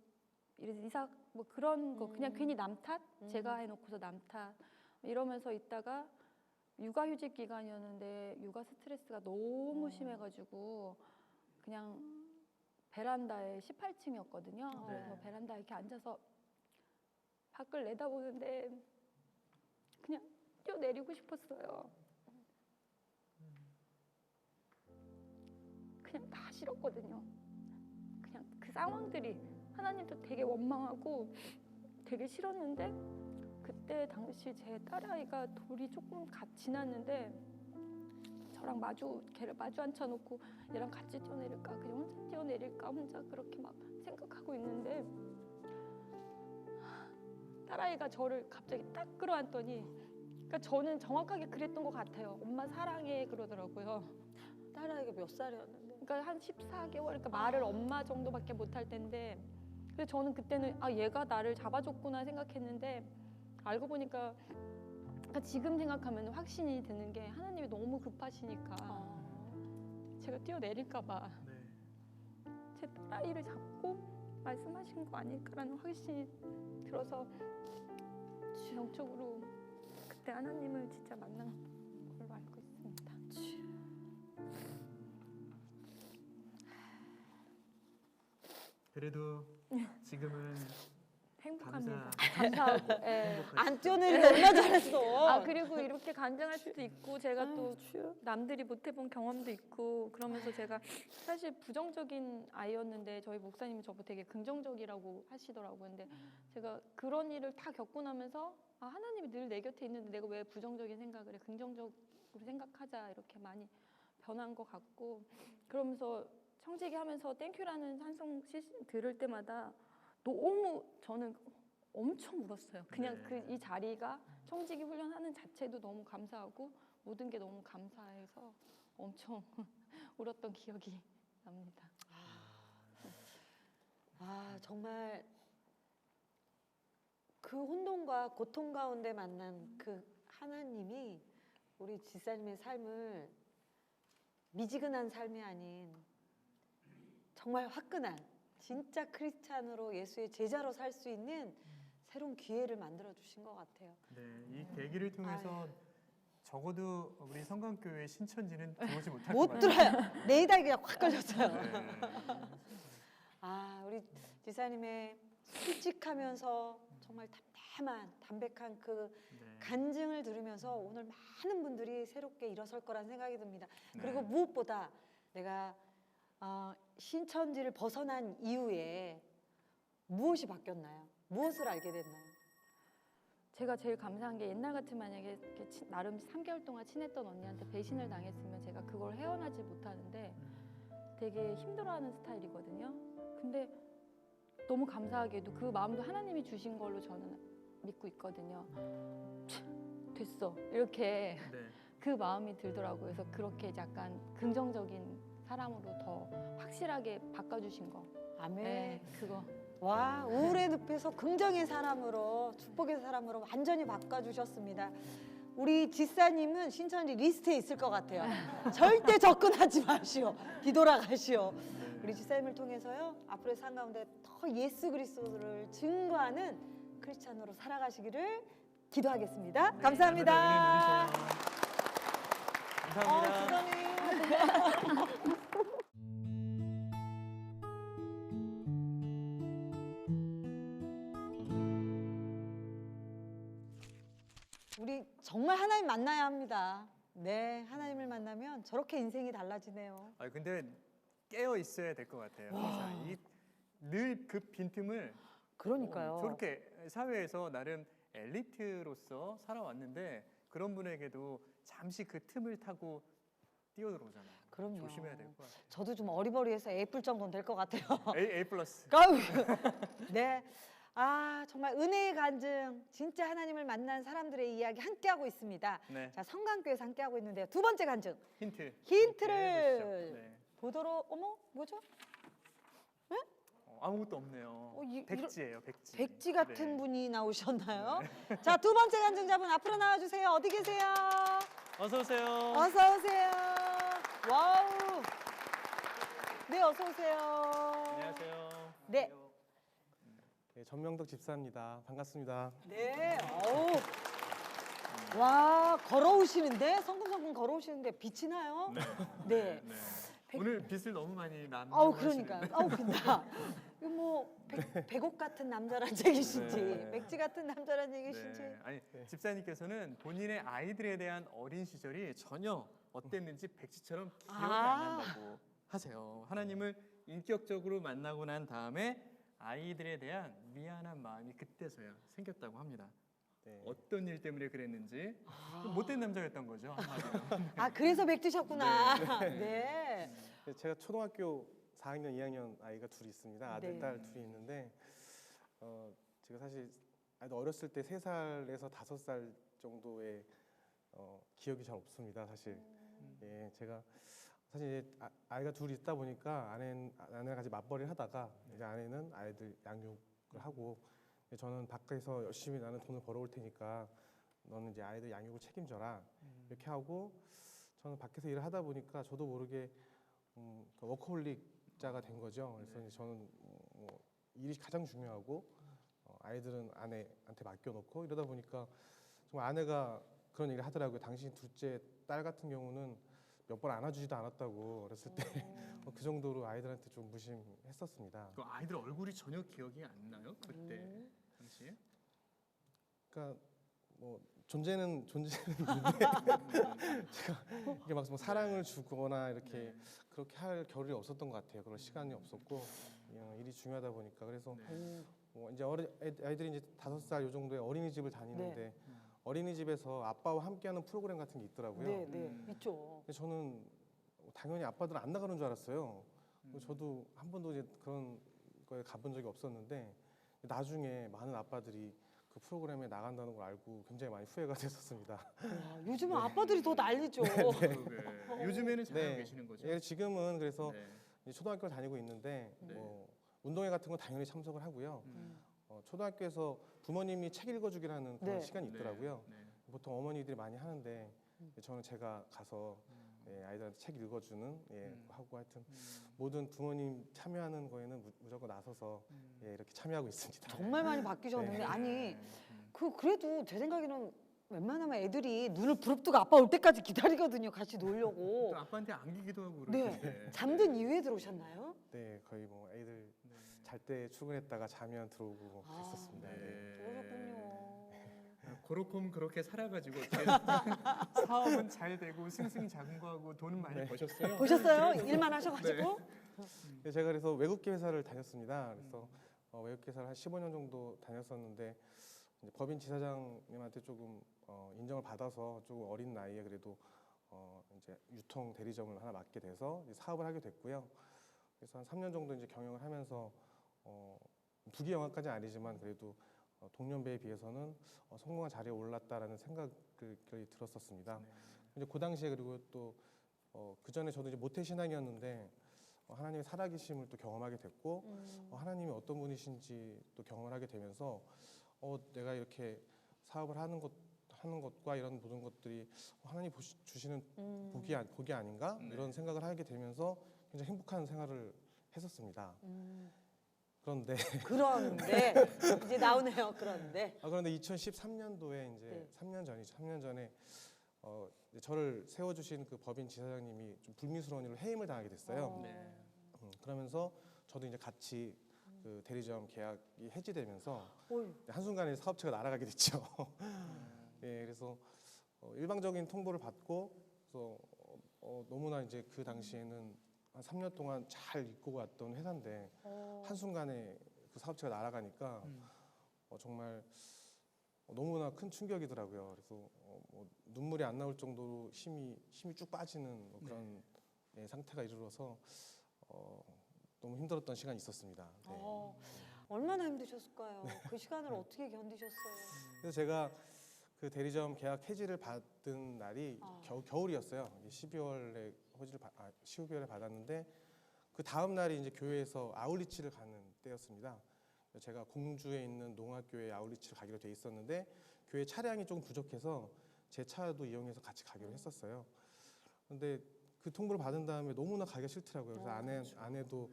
이사 뭐 그런 거 그냥 괜히 남 탓? 제가 해놓고서 남 탓 이러면서 있다가 육아휴직 기간이었는데 육아 스트레스가 너무 심해가지고 그냥 베란다에 18층이었거든요. 그래서 베란다에 이렇게 앉아서 밖을 내다보는데 그냥 뛰어내리고 싶었어요. 그냥 다 싫었거든요. 그냥 그 상황들이 하나님도 되게 원망하고 되게 싫었는데 그때 당시 제 딸아이가 돌이 조금 지났는데 저랑 걔를 마주 앉혀놓고 얘랑 같이 뛰어내릴까 그냥 혼자 뛰어내릴까 혼자 그렇게 막 생각하고 있는데 딸아이가 저를 갑자기 딱 끌어안더니 그러니까 저는 정확하게 그랬던 것 같아요. 엄마 사랑해 그러더라고요. 딸아이가 몇 살이었는데? 그러니까 한 14개월 그러니까 말을 엄마 정도밖에 못할 텐데 그래서 저는 그때는 얘가 나를 잡아줬구나 생각했는데 알고 보니까 그러니까 지금 생각하면 확신이 드는 게 하나님이 너무 급하시니까 제가 뛰어내릴까 봐 제 딸아이를 잡고 말씀하신 거 아닐까라는 확신이 들어서 영적으로 그때 하나님을 진짜 만난 걸로 알고 있습니다. 그래도 지금은 행복합니다. 감사하고. 예. 안 뛰어내리면 얼마나 잘했어. 그리고 이렇게 간증할 수도 있고 제가 또 남들이 못 해본 경험도 있고 그러면서 제가 사실 부정적인 아이였는데 저희 목사님이 저보고 되게 긍정적이라고 하시더라고요. 근데 제가 그런 일을 다 겪고 나면서 아, 하나님이 늘 내 곁에 있는데 내가 왜 부정적인 생각을 해? 긍정적으로 생각하자 이렇게 많이 변한 것 같고 그러면서 청지기 하면서 땡큐라는 찬송 들을 때마다 너무 저는 엄청 울었어요. 그냥 네. 이 자리가 청지기 훈련하는 자체도 너무 감사하고 모든 게 너무 감사해서 엄청 울었던 기억이 납니다. 아, 정말 그 혼돈과 고통 가운데 만난 그 하나님이 우리 지사님의 삶을 미지근한 삶이 아닌 정말 화끈한 진짜 크리스찬으로 예수의 제자로 살 수 있는 새로운 기회를 만들어 주신 것 같아요. 네, 이 계기를 통해서 적어도 우리 성강교회 신천지는 들어오지 못할 것 못 같아요. 들어요. 내이닥이 그냥 확 걸렸어요. 네. 아, 우리 지사님의 솔직하면서 정말 담담한 담백한 그 네. 간증을 들으면서 오늘 많은 분들이 새롭게 일어설 거란 생각이 듭니다. 네. 그리고 무엇보다 내가 신천지를 벗어난 이후에 무엇이 바뀌었나요? 무엇을 알게 됐나요? 제가 제일 감사한 게 옛날 같으면 만약에 이렇게 나름 3개월 동안 친했던 언니한테 배신을 당했으면 제가 그걸 헤어나지 못하는데 되게 힘들어하는 스타일이거든요. 근데 너무 감사하게도 그 마음도 하나님이 주신 걸로 저는 믿고 있거든요. 됐어 이렇게 네. 그 마음이 들더라고요. 그래서 그렇게 약간 긍정적인 사람으로 더 확실하게 바꿔주신 거. 아멘. 네, 그거. 와, 우울의 늪에서 긍정의 사람으로 축복의 사람으로 완전히 바꿔주셨습니다. 우리 지사님은 신천지 리스트에 있을 것 같아요. 절대 접근하지 마시오. 뒤돌아가시오. 우리 지사님을 통해서요 앞으로의 삶 가운데 더 예수 그리스도를 증거하는 크리스찬으로 살아가시기를 기도하겠습니다. 네, 감사합니다. 날마다 은혜 누리세요. 감사합니다. 지사님. 우리 정말 하나님 만나야 합니다. 네, 하나님을 만나면 저렇게 인생이 달라지네요. 아 근데 깨어 있어야 될 것 같아요. 항상 늘 그 빈틈을 그러니까요. 저렇게 사회에서 나름 엘리트로서 살아왔는데 그런 분에게도 잠시 그 틈을 타고 뛰어들어오잖아요. 그럼요. 조심해야 될 것 같아요. 저도 좀 어리버리해서 A+ 정도는 될 것 같아요. A 플러스. 네. 아, 정말 은혜의 간증, 진짜 하나님을 만난 사람들의 이야기 함께하고 있습니다. 네. 자, 성강교회에서 함께하고 있는데요. 두 번째 간증, 힌트를 힌트를 보시죠. 네. 보도록, 어머, 뭐죠? 아무것도 없네요. 백지예요, 백지. 백지 같은 네. 분이 나오셨나요? 자, 두 번째 간증자분 앞으로 나와주세요. 어디 계세요? 어서 오세요. 어서 오세요. 와우. 네, 어서 오세요. 안녕하세요. 네. 네, 전명덕 집사입니다. 반갑습니다. 네. 어우. 와, 걸어오시는데 성금성금 걸어오시는데 빛이 나요? 네. 네. 오늘 빛을 너무 많이 남. 아우 그러니까요. 아우 빛나. 이거 뭐 백옥 같은 남자란 얘기신지 네. 백지 같은 남자란 얘기신지. 네. 아니 집사님께서는 본인의 아이들에 대한 어린 시절이 전혀 어땠는지 백지처럼 기억이 안 난다고 하세요. 하나님을 인격적으로 만나고 난 다음에 아이들에 대한 미안한 마음이 그때서야 생겼다고 합니다. 네. 어떤 일 때문에 그랬는지 못된 남자였던 거죠. 한마디로. 아 그래서 백지셨구나. 네. 제가 초등학교 4학년, 2학년 아이가 둘이 있습니다. 아들, 네. 딸 둘이 있는데 제가 사실 아이들 어렸을 때 3살에서 5살 정도의 기억이 잘 없습니다. 사실. 예, 제가 사실 이제 아이가 둘이 있다 보니까 아내랑 같이 맞벌이를 하다가 이제 아내는 아이들 양육을 하고 저는 밖에서 열심히 나는 돈을 벌어올 테니까 너는 이제 아이들 양육을 책임져라 이렇게 하고 저는 밖에서 일을 하다 보니까 저도 모르게 워커홀릭자가 된 거죠. 그래서 이제 저는 일이 가장 중요하고 아이들은 아내한테 맡겨놓고 이러다 보니까 정말 아내가 그런 얘기를 하더라고요. 당신 둘째 딸 같은 경우는 몇 번 안아주지도 않았다고 어렸을 때 그 정도로 아이들한테 좀 무심했었습니다. 그 아이들 얼굴이 전혀 기억이 안 나요? 그때 당시에? 그러니까 뭐 존재는 있는데 제가 이게 막 뭐 사랑을 주거나 이렇게 그렇게 할 겨를이 없었던 것 같아요. 그럴 시간이 없었고 그냥 일이 중요하다 보니까 그래서 이제 아이들이 이제 5살 요 정도의 어린이집을 다니는데 네. 어린이집에서 아빠와 함께하는 프로그램 같은 게 있더라고요. 네, 네, 있죠. 근데 저는 당연히 아빠들은 안 나가는 줄 알았어요. 음. 저도 한 번도 이제 그런 거에 가본 적이 없었는데 나중에 많은 아빠들이 그 프로그램에 나간다는 걸 알고 굉장히 많이 후회가 됐었습니다. 와, 요즘은 아빠들이 더 난리죠. 그러게. 요즘에는 잘하고 네. 계시는 거죠? 예, 지금은 그래서 네. 이제 초등학교를 다니고 있는데 네. 뭐 운동회 같은 건 당연히 참석을 하고요. 초등학교에서 부모님이 책 읽어주기라는 그런 네. 시간이 있더라고요. 네. 보통 어머니들이 많이 하는데 저는 제가 가서 예, 아이들한테 책 읽어주는 예, 하고 하여튼 모든 부모님 참여하는 거에는 무조건 나서서 예, 이렇게 참여하고 있습니다. 정말 많이 바뀌셨는데 네. 아니 그래도 제 생각에는 웬만하면 애들이 눈을 부릅뜨고 아빠 올 때까지 기다리거든요. 같이 놀려고. 또 아빠한테 안기기도 하고 네. 그러는데. 잠든 이후에 들어오셨나요? 네, 거의 뭐 애들 네. 잘 때 출근했다가 자면 들어오고 아, 그랬었습니다. 네. 네. 그러셨군요. 그렇게 그렇게 살아가지고 어떻게 사업은 잘 되고 승승장구하고 돈은 많이 네. 버셨어요? 보셨어요? 일만 하셔가지고. 네, 제가 그래서 외국계 회사를 다녔습니다. 그래서 외국계 회사를 한 15년 정도 다녔었는데 이제 법인 지사장님한테 조금 인정을 받아서 조금 어린 나이에 그래도 이제 유통 대리점을 하나 맡게 돼서 이제 사업을 하게 됐고요. 그래서 한 3년 정도 이제 경영을 하면서 부귀 영화까지는 아니지만 그래도 동년배에 비해서는 성공한 자리에 올랐다라는 생각이 들었었습니다. 이제 그 당시에 그리고 또 그 전에 저도 이제 모태 신앙이었는데 하나님의 살아계심을 또 경험하게 됐고 하나님이 어떤 분이신지 또 경험을 하게 되면서 내가 이렇게 사업을 하는 것과 이런 모든 것들이 하나님 주시는 복이 아닌가 이런 생각을 하게 되면서 굉장히 행복한 생활을 했었습니다. 그런데 이제 나오네요. 그런데 그런데 2013년도에 이제 네. 3년 전이죠. 3년 전에 이제 저를 세워주신 그 법인 지사장님이 좀 불미스러운 일로 해임을 당하게 됐어요. 네. 그러면서 저도 이제 같이 그 대리점 계약이 해지되면서 어휴. 한순간에 사업체가 날아가게 됐죠. 예, 그래서 일방적인 통보를 받고 그래서 너무나 이제 그 당시에는 한 3년 동안 잘 이끌고 왔던 회사인데 한순간에 그 사업체가 날아가니까 정말 너무나 큰 충격이더라고요. 그래서 뭐 눈물이 안 나올 정도로 힘이 쭉 빠지는 뭐 그런 예, 상태가 이르러서 너무 힘들었던 시간이 있었습니다. 네. 얼마나 힘드셨을까요? 그 시간을 어떻게 견디셨어요? 그래서 제가 그 대리점 계약 해지를 받은 날이 겨울이었어요. 12월에 12월에 받았는데 그 다음 날이 이제 교회에서 아울리치를 가는 때였습니다. 제가 공주에 있는 농학교에 아울리치를 가기로 돼 있었는데 교회 차량이 조금 부족해서 제 차도 이용해서 같이 가기로 했었어요. 근데 그 통보를 받은 다음에 너무나 가기가 싫더라고요. 그래서 아내도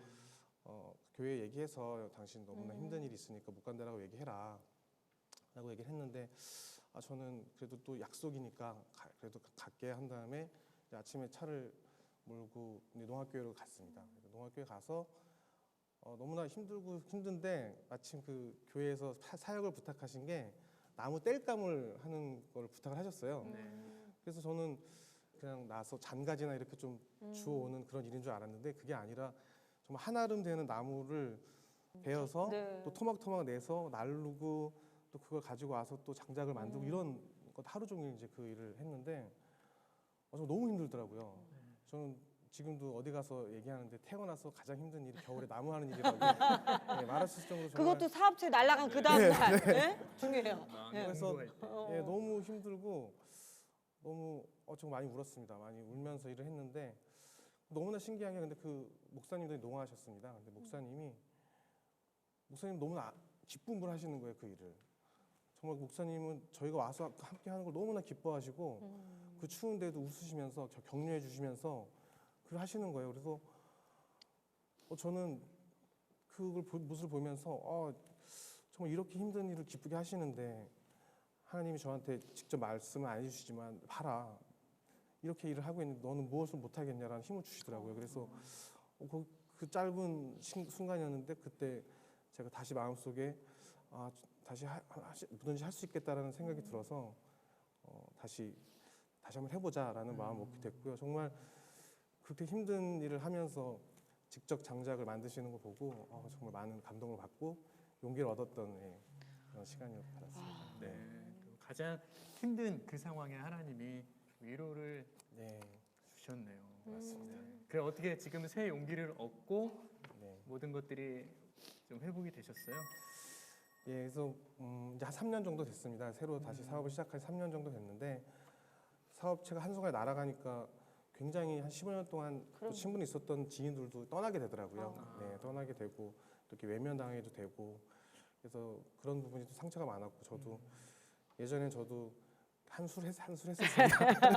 교회 얘기해서 당신 너무나 힘든 일이 있으니까 못 간다라고 얘기해라 라고 얘기를 했는데 저는 그래도 또 약속이니까 그래도 갈게 한 다음에 아침에 차를 몰고 농학교로 갔습니다. 농학교에 가서 너무나 힘든데 마침 그 교회에서 사역을 부탁하신 게 나무 땔감을 하는 걸 부탁을 하셨어요. 그래서 저는 그냥 나서 잔가지나 이렇게 좀 주워오는 그런 일인 줄 알았는데 그게 아니라 정말 한아름 되는 나무를 베어서 네. 또 토막토막 내서 나르고 또 그걸 가지고 와서 또 장작을 만들고 이런 것 하루 종일 이제 그 일을 했는데 정말 너무 힘들더라고요. 저는 지금도 어디 가서 얘기하는데 태어나서 가장 힘든 일이 겨울에 나무 하는 일이라고 네, 말할 수 있을 정도로 정말 그것도 사업체 날아간 그 다음 날 네? 중요해요. 그래서 예, 너무 힘들고 너무 정말 많이 울었습니다. 많이 울면서 일을 했는데 너무나 신기한 게 근데 그 목사님들이 농하셨습니다. 근데 목사님 너무나 기쁨을 하시는 거예요, 그 일을. 정말 목사님은 저희가 와서 함께 하는 걸 너무나 기뻐하시고 그 추운데도 웃으시면서 격려해 주시면서 그걸 하시는 거예요. 그래서 저는 그걸 모습을 보면서 정말 이렇게 힘든 일을 기쁘게 하시는데 하나님이 저한테 직접 말씀을 안 해주시지만 봐라 이렇게 일을 하고 있는데 너는 무엇을 못하겠냐라는 힘을 주시더라고요. 그래서 그 짧은 순간이었는데 그때 제가 다시 마음속에 다시 뭐든지 할 수 있겠다라는 생각이 들어서 다시 한번 해보자라는 마음을 먹게 됐고요. 정말 그렇게 힘든 일을 하면서 직접 장작을 만드시는 걸 보고 정말 많은 감동을 받고 용기를 얻었던 그런 시간이었던 것 같습니다. 네. 가장 힘든 그 상황에 하나님이 위로를 네, 주셨네요. 맞습니다. 그래 어떻게 지금 새 용기를 얻고 네. 모든 것들이 좀 회복이 되셨어요? 예, 그래서 이제 한 3년 정도 됐습니다. 새로 다시 사업을 시작한 3년 정도 됐는데 사업체가 한순간에 날아가니까 굉장히 한 15년 동안 또 친분이 있었던 지인들도 떠나게 되더라고요. 네, 떠나게 되고 또 이렇게 외면당해도 되고 그래서 그런 부분이 좀 상처가 많았고 저도 예전엔 저도 한술 했었습니다.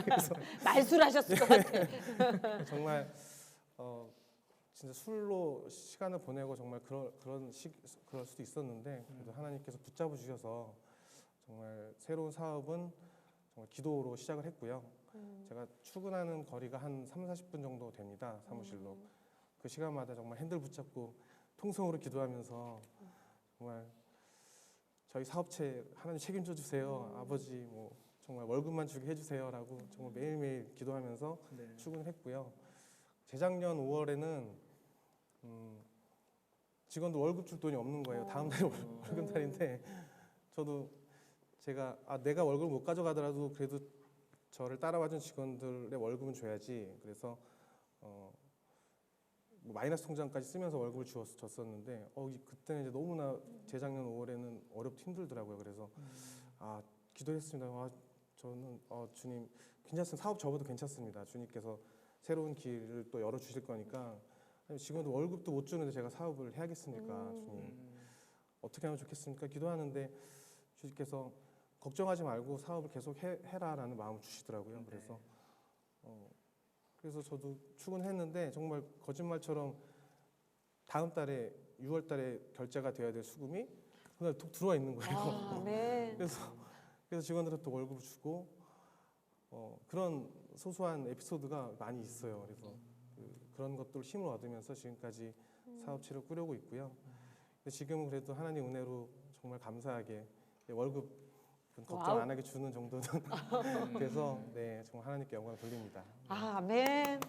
그래서 말술하셨을 것 같아. 정말 진짜 술로 시간을 보내고 정말 그럴 수도 있었는데 그래도 하나님께서 붙잡아 주셔서 정말 새로운 사업은 정말 기도로 시작을 했고요. 제가 출근하는 거리가 한 30-40분 정도 됩니다. 사무실로. 그 시간마다 정말 핸들 붙잡고 통성으로 기도하면서 정말 저희 사업체 하나님 책임져 주세요. 아버지 뭐 정말 월급만 주게 해주세요라고 정말 매일매일 기도하면서 네. 출근을 했고요. 재작년 5월에는 직원들 월급 줄 돈이 없는 거예요. 다음 달에 월급날인데 저도 제가 내가 월급을 못 가져가더라도 그래도 저를 따라와준 직원들의 월급은 줘야지. 그래서 뭐 마이너스 통장까지 쓰면서 월급을 줬었는데 그때는 이제 너무나 재작년 5월에는 어렵고 힘들더라고요. 그래서 기도했습니다. 저는 주님 괜찮습니다. 사업 접어도 괜찮습니다. 주님께서 새로운 길을 또 열어주실 거니까 직원들 월급도 못 주는데 제가 사업을 해야겠습니까? 주님 어떻게 하면 좋겠습니까? 기도하는데 주님께서 걱정하지 말고 사업을 계속 해라라는 마음을 주시더라고요. 그래서 저도 출근했는데 정말 거짓말처럼 다음 달에 6월 달에 결제가 돼야 될 수금이 그날 톡 들어와 있는 거예요. 네. 그래서 직원들한테 또 월급을 주고 그런 소소한 에피소드가 많이 있어요. 그래서 그런 것들 힘을 얻으면서 지금까지 사업체를 꾸려고 있고요. 근데 지금은 그래도 하나님 은혜로 정말 감사하게 월급 걱정 안 하게 주는 정도는 돼서 네, 정말 하나님께 영광 돌립니다. 아멘.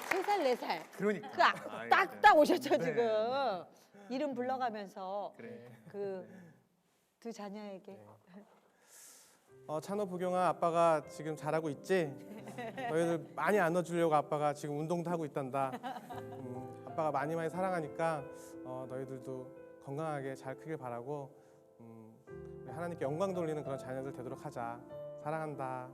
3살, 4살. 그러니까 딱딱 오셨죠, 네. 지금. 이름 불러가면서 그래. 그 두 자녀에게. 찬호 부경아 아빠가 지금 잘하고 있지? 너희들 많이 안아주려고 아빠가 지금 운동도 하고 있단다. 아빠가 많이 사랑하니까 너희들도 건강하게 잘 크길 바라고 우리 하나님께 영광 돌리는 그런 자녀들 되도록 하자. 사랑한다.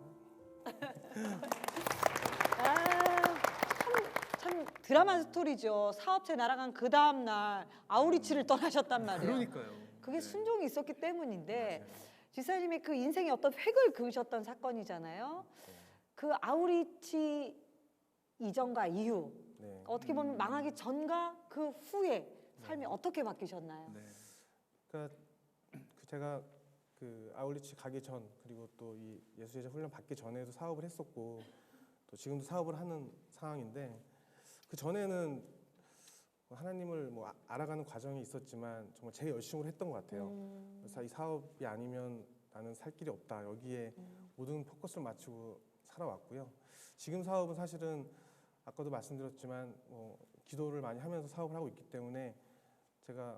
참 드라마 스토리죠. 사업체 날아간 그 다음 날 아우리치를 떠나셨단 말이에요. 그러니까요. 그게 네. 순종이 있었기 때문인데 지사님이 그 인생의 어떤 획을 그으셨던 사건이잖아요. 그 아우리치 이전과 이후 네. 어떻게 보면 망하기 전과 그 후에 삶이 어떻게 바뀌셨나요? 네. 그러니까 제가 그 아울리치 가기 전 그리고 또 이 예수제자 훈련 받기 전에도 사업을 했었고 또 지금도 사업을 하는 상황인데 그 전에는 하나님을 뭐 알아가는 과정이 있었지만 정말 제 열심으로 했던 것 같아요. 그래서 이 사업이 아니면 나는 살 길이 없다. 여기에 모든 포커스를 맞추고 살아왔고요. 지금 사업은 사실은 아까도 말씀드렸지만 기도를 많이 하면서 사업을 하고 있기 때문에 제가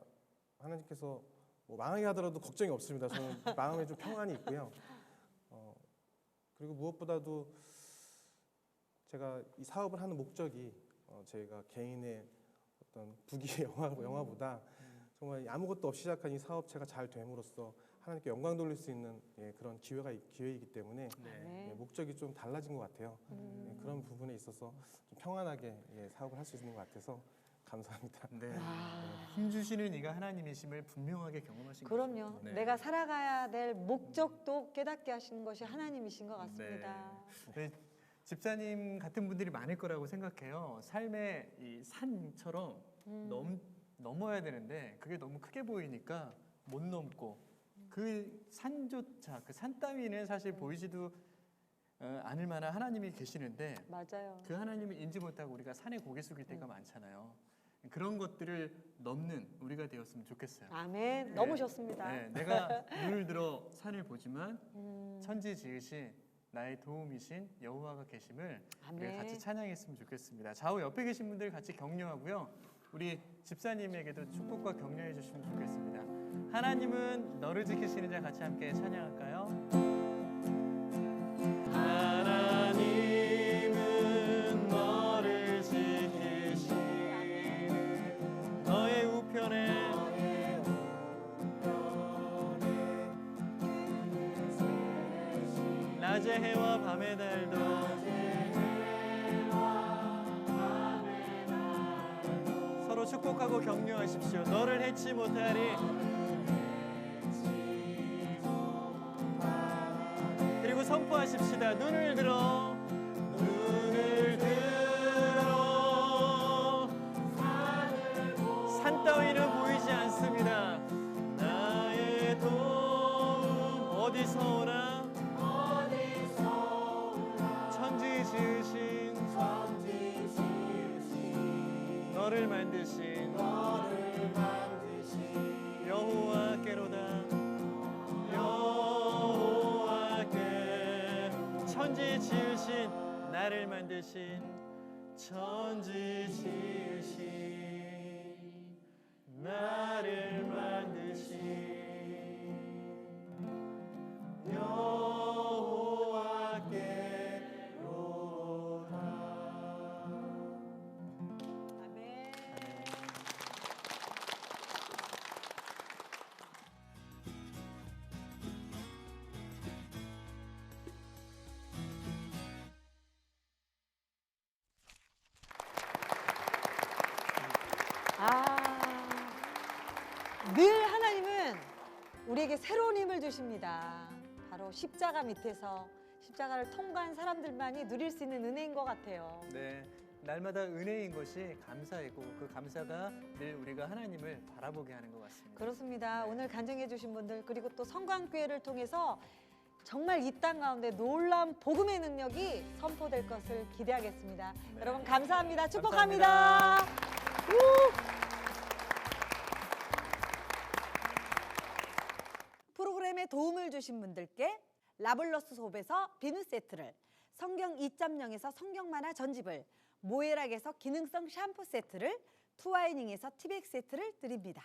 하나님께서 뭐 망하게 하더라도 걱정이 없습니다. 저는 마음에 좀 평안이 있고요. 그리고 무엇보다도 제가 이 사업을 하는 목적이 저희가 개인의 어떤 부귀의 영화보다 정말 아무것도 없이 시작한 이 사업체가 잘 됨으로써 하나님께 영광 돌릴 수 있는 그런 기회이기 때문에 네. 목적이 좀 달라진 것 같아요. 그런 부분에 있어서 좀 평안하게 사업을 할 수 있는 것 같아서 감사합니다. 네. 힘 주시는 이가 하나님이심을 분명하게 경험하신 거죠. 그럼요. 네. 내가 살아가야 될 목적도 깨닫게 하시는 것이 하나님이신 것 같습니다. 네, 집사님 같은 분들이 많을 거라고 생각해요. 삶의 이 산처럼 넘어야 되는데 그게 너무 크게 보이니까 못 넘고 그 산조차 그 산 따위는 사실 보이지도 않을 만한 하나님이 계시는데 맞아요. 그 하나님을 인지 못하고 우리가 산에 고개 숙일 때가 많잖아요. 그런 것들을 넘는 우리가 되었으면 좋겠어요. 아멘. 넘으셨습니다. 네, 내가 눈을 들어 산을 보지만 천지 지으신 나의 도움이신 여호와가 계심을 우리가 아멘. 같이 찬양했으면 좋겠습니다. 좌우 옆에 계신 분들 같이 격려하고요. 우리 집사님에게도 축복과 격려해 주시면 좋겠습니다. 하나님은 너를 지키시는 자 같이 함께 찬양할까요? 하나님은 너를 지키시는 너의 우편에 낮의 해와 밤의 달도 서로 축복하고 격려하십시오. 너를 해치 못하리. 그리고 선포하십시다. 눈을 들어 산 따위는 보이지 않습니다. 나의 도움 어디서 오나? 천지 지으신 너를 만드신 여호와께로다. 여호와께 천지 지으신 나를 만드신 천지 지으신 나를 만드신 여호와께로다. 아멘. 늘 하나님은 우리에게 새로운 힘을 주십니다. 바로 십자가 밑에서 십자가를 통과한 사람들만이 누릴 수 있는 은혜인 것 같아요. 네, 날마다 은혜인 것이 감사이고 그 감사가 늘 우리가 하나님을 바라보게 하는 것 같습니다. 그렇습니다. 네. 오늘 간증해 주신 분들 그리고 또 성광교회를 통해서 정말 이 땅 가운데 놀라운 복음의 능력이 선포될 것을 기대하겠습니다. 네. 여러분 감사합니다. 축복합니다. 프로그램에 도움을 주신 분들께 라블러스 솝에서 비누 세트를, 성경 2.0에서 성경 만화 전집을, 모에락에서 기능성 샴푸 세트를, 투와이닝에서 티백 세트를 드립니다.